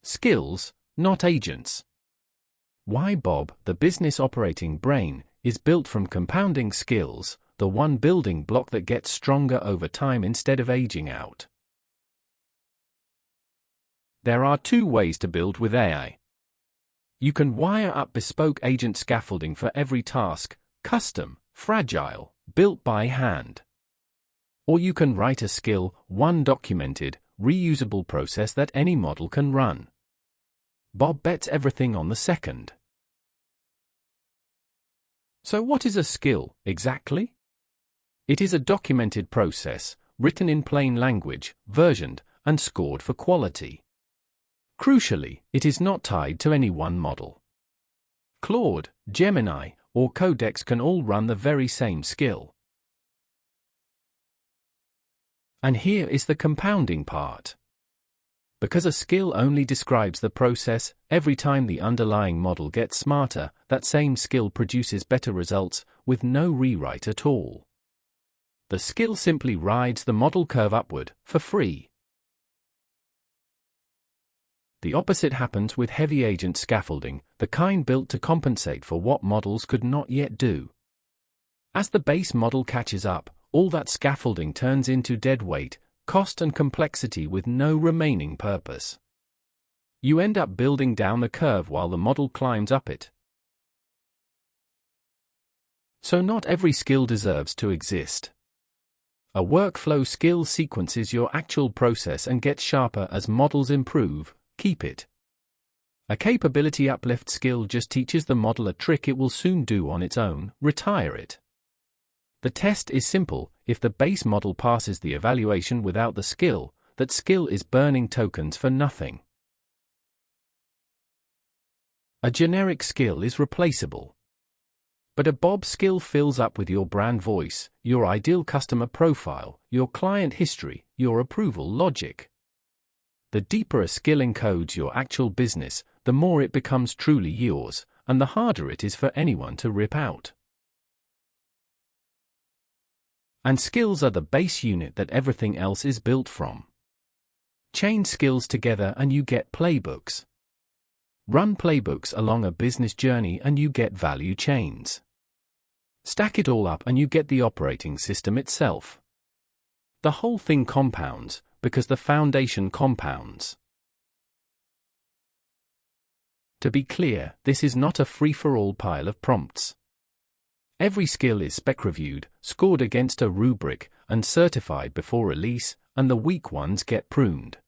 Skills, not agents. Why Bob, the business operating brain, is built from compounding skills, the one building block that gets stronger over time instead of aging out. There are two ways to build with AI. You can wire up bespoke agent scaffolding for every task, custom, fragile, built by hand. Or you can write a skill, one documented, reusable process that any model can run. Bob bets everything on the second. So what is a skill, exactly? It is a documented process, written in plain language, versioned, and scored for quality. Crucially, it is not tied to any one model. Claude, Gemini, or Codex can all run the very same skill. And here is the compounding part. Because a skill only describes the process, every time the underlying model gets smarter, that same skill produces better results, with no rewrite at all. The skill simply rides the model curve upward, for free. The opposite happens with heavy agent scaffolding, the kind built to compensate for what models could not yet do. As the base model catches up, all that scaffolding turns into dead weight, cost and complexity with no remaining purpose. You end up building down the curve while the model climbs up it. So not every skill deserves to exist. A workflow skill sequences your actual process and gets sharper as models improve. Keep it. A capability uplift skill just teaches the model a trick it will soon do on its own. Retire it. The test is simple: if the base model passes the evaluation without the skill, that skill is burning tokens for nothing. A generic skill is replaceable. But a Bob skill fills up with your brand voice, your ideal customer profile, your client history, your approval logic. The deeper a skill encodes your actual business, the more it becomes truly yours, and the harder it is for anyone to rip out. And skills are the base unit that everything else is built from. Chain skills together and you get playbooks. Run playbooks along a business journey and you get value chains. Stack it all up and you get the operating system itself. The whole thing compounds, because the foundation compounds. To be clear, this is not a free-for-all pile of prompts. Every skill is spec-reviewed, scored against a rubric, and certified before release, and the weak ones get pruned.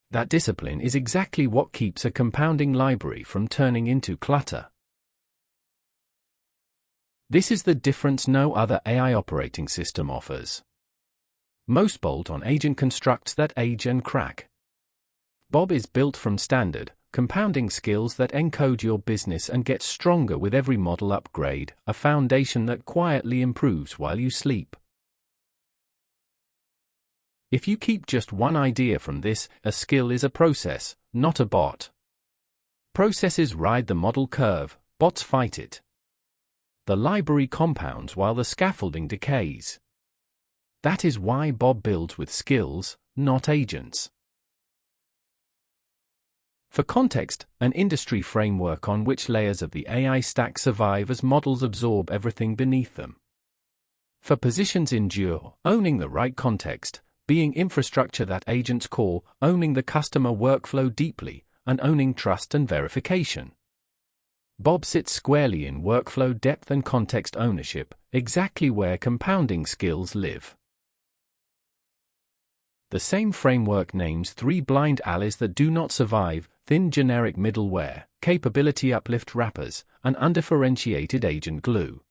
That discipline is exactly what keeps a compounding library from turning into clutter. This is the difference no other AI operating system offers. Most bolt-on agent constructs that age and crack. Bob is built from standard, compounding skills that encode your business and get stronger with every model upgrade, a foundation that quietly improves while you sleep. If you keep just one idea from this, a skill is a process, not a bot. Processes ride the model curve, bots fight it. The library compounds while the scaffolding decays. That is why Bob builds with skills, not agents. For context, an industry framework on which layers of the AI stack survive as models absorb everything beneath them. For positions endure, owning the right context, being infrastructure that agents call, owning the customer workflow deeply, and owning trust and verification. Bob sits squarely in workflow depth and context ownership, exactly where compounding skills live. The same framework names three blind alleys that do not survive: thin generic middleware, capability uplift wrappers, and undifferentiated agent glue.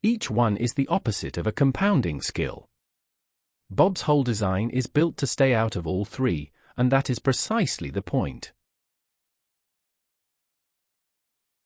Each one is the opposite of a compounding skill. Bob's whole design is built to stay out of all three, and that is precisely the point.